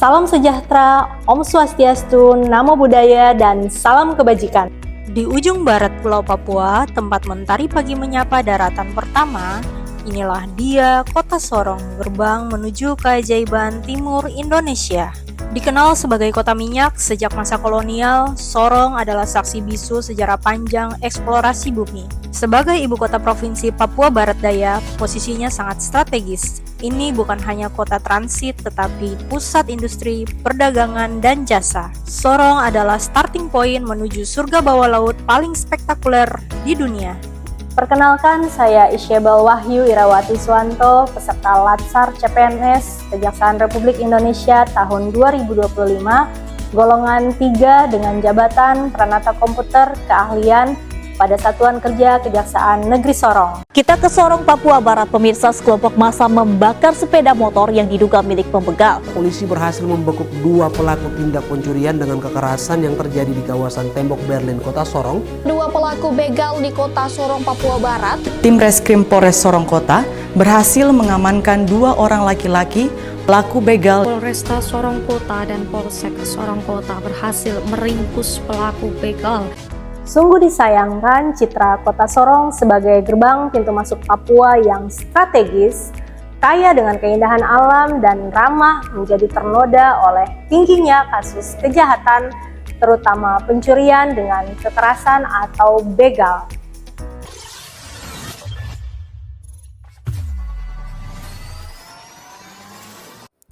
Salam sejahtera, Om Swastiastu, Namo Buddhaya, dan salam kebajikan. Di ujung barat Pulau Papua, tempat Mentari Pagi menyapa daratan pertama, inilah dia Kota Sorong, gerbang menuju keajaiban timur Indonesia. Dikenal sebagai kota minyak sejak masa kolonial, Sorong adalah saksi bisu sejarah panjang eksplorasi bumi. Sebagai ibu kota provinsi Papua Barat Daya, posisinya sangat strategis. Ini bukan hanya kota transit, tetapi pusat industri, perdagangan, dan jasa. Sorong adalah starting point menuju surga bawah laut paling spektakuler di dunia. Perkenalkan, saya Isyebel Wahyu Irawati Suwanto, peserta Latsar CPNS Kejaksaan Republik Indonesia tahun 2025, golongan 3 dengan jabatan Pranata Komputer Keahlian pada Satuan Kerja Kejaksaan Negeri Sorong. Kita ke Sorong, Papua Barat, pemirsa. Sekelompok massa membakar sepeda motor yang diduga milik pembegal. Polisi berhasil membekuk 2 pelaku tindak pencurian dengan kekerasan yang terjadi di kawasan Tembok Berlin, Kota Sorong. 2 pelaku begal di Kota Sorong, Papua Barat. Tim Reskrim Polres Sorong Kota berhasil mengamankan 2 orang laki-laki pelaku begal. Polresta Sorong Kota dan Polsek Sorong Kota berhasil meringkus pelaku begal. Sungguh disayangkan citra Kota Sorong sebagai gerbang pintu masuk Papua yang strategis, kaya dengan keindahan alam dan ramah menjadi ternoda oleh tingginya kasus kejahatan, terutama pencurian dengan kekerasan atau begal.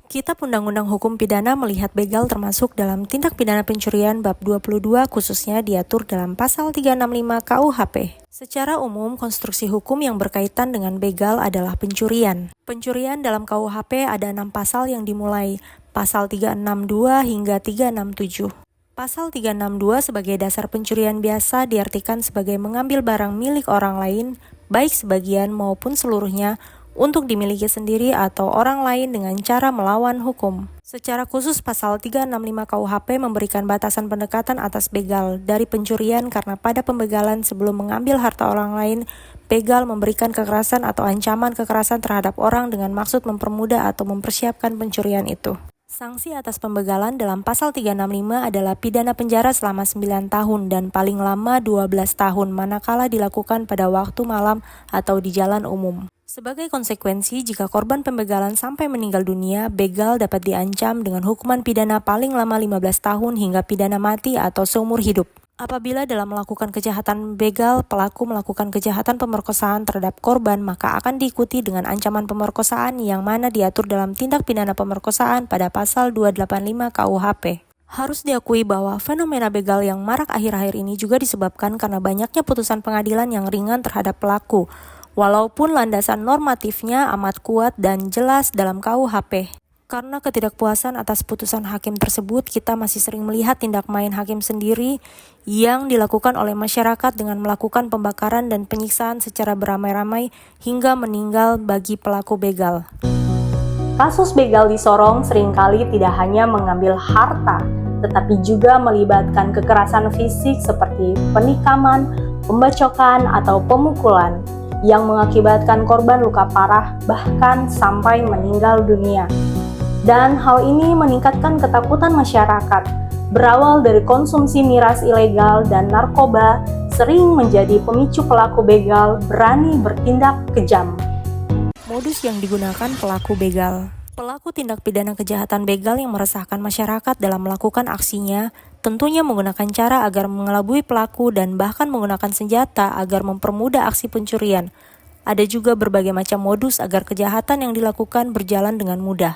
Kitab Undang-Undang Hukum Pidana melihat begal termasuk dalam tindak pidana pencurian bab 22, khususnya diatur dalam pasal 365 KUHP. Secara umum, konstruksi hukum yang berkaitan dengan begal adalah pencurian. Pencurian dalam KUHP ada 6 pasal yang dimulai, pasal 362 hingga 367. Pasal 362 sebagai dasar pencurian biasa diartikan sebagai mengambil barang milik orang lain, baik sebagian maupun seluruhnya, untuk dimiliki sendiri atau orang lain dengan cara melawan hukum. Secara khusus, pasal 365 KUHP memberikan batasan pendekatan atas begal dari pencurian karena pada pembegalan sebelum mengambil harta orang lain, begal memberikan kekerasan atau ancaman kekerasan terhadap orang dengan maksud mempermudah atau mempersiapkan pencurian itu. Sanksi atas pembegalan dalam pasal 365 adalah pidana penjara selama 9 tahun dan paling lama 12 tahun manakala dilakukan pada waktu malam atau di jalan umum. Sebagai konsekuensi, jika korban pembegalan sampai meninggal dunia, begal dapat diancam dengan hukuman pidana paling lama 15 tahun hingga pidana mati atau seumur hidup. Apabila dalam melakukan kejahatan begal, pelaku melakukan kejahatan pemerkosaan terhadap korban, maka akan diikuti dengan ancaman pemerkosaan yang mana diatur dalam tindak pidana pemerkosaan pada pasal 285 KUHP. Harus diakui bahwa fenomena begal yang marak akhir-akhir ini juga disebabkan karena banyaknya putusan pengadilan yang ringan terhadap pelaku, walaupun landasan normatifnya amat kuat dan jelas dalam KUHP. Karena ketidakpuasan atas putusan hakim tersebut, kita masih sering melihat tindak main hakim sendiri yang dilakukan oleh masyarakat dengan melakukan pembakaran dan penyiksaan secara beramai-ramai hingga meninggal bagi pelaku begal. Kasus begal di Sorong seringkali tidak hanya mengambil harta, tetapi juga melibatkan kekerasan fisik seperti penikaman, pembacokan, atau pemukulan yang mengakibatkan korban luka parah bahkan sampai meninggal dunia. Dan hal ini meningkatkan ketakutan masyarakat, berawal dari konsumsi miras ilegal dan narkoba sering menjadi pemicu pelaku begal berani bertindak kejam. Modus yang digunakan pelaku begal. Pelaku tindak pidana kejahatan begal yang meresahkan masyarakat dalam melakukan aksinya tentunya menggunakan cara agar mengelabui pelaku dan bahkan menggunakan senjata agar mempermudah aksi pencurian. Ada juga berbagai macam modus agar kejahatan yang dilakukan berjalan dengan mudah.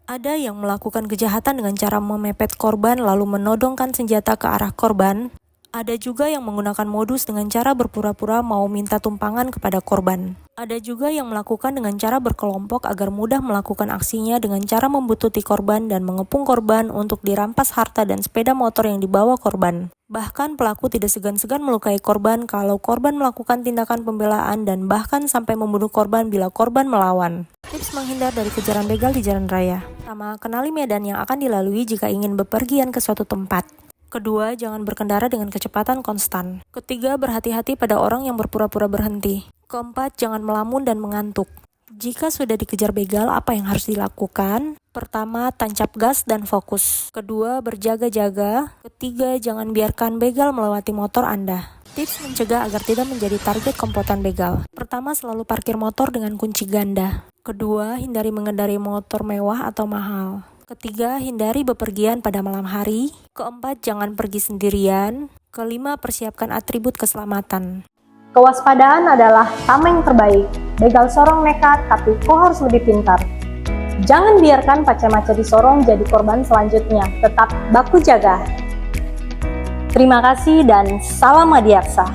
Ada yang melakukan kejahatan dengan cara memepet korban lalu menodongkan senjata ke arah korban. Ada juga yang menggunakan modus dengan cara berpura-pura mau minta tumpangan kepada korban. Ada juga yang melakukan dengan cara berkelompok agar mudah melakukan aksinya dengan cara membututi korban dan mengepung korban untuk dirampas harta dan sepeda motor yang dibawa korban. Bahkan pelaku tidak segan-segan melukai korban kalau korban melakukan tindakan pembelaan dan bahkan sampai membunuh korban bila korban melawan. Tips menghindar dari kejaran begal di jalan raya. Pertama, kenali medan yang akan dilalui jika ingin bepergian ke suatu tempat. Kedua, jangan berkendara dengan kecepatan konstan. Ketiga, berhati-hati pada orang yang berpura-pura berhenti. Keempat, jangan melamun dan mengantuk. Jika sudah dikejar begal, apa yang harus dilakukan? Pertama, tancap gas dan fokus. Kedua, berjaga-jaga. Ketiga, jangan biarkan begal melewati motor Anda. Tips mencegah agar tidak menjadi target komplotan begal. Pertama, selalu parkir motor dengan kunci ganda. Kedua, hindari mengendarai motor mewah atau mahal. Ketiga, hindari bepergian pada malam hari. Keempat, jangan pergi sendirian. Kelima, persiapkan atribut keselamatan. Kewaspadaan adalah tameng terbaik. Begal sorong nekat, tapi kau harus lebih pintar. Jangan biarkan pace-mace di sorong jadi korban selanjutnya. Tetap baku jaga. Terima kasih dan salam adiaksa.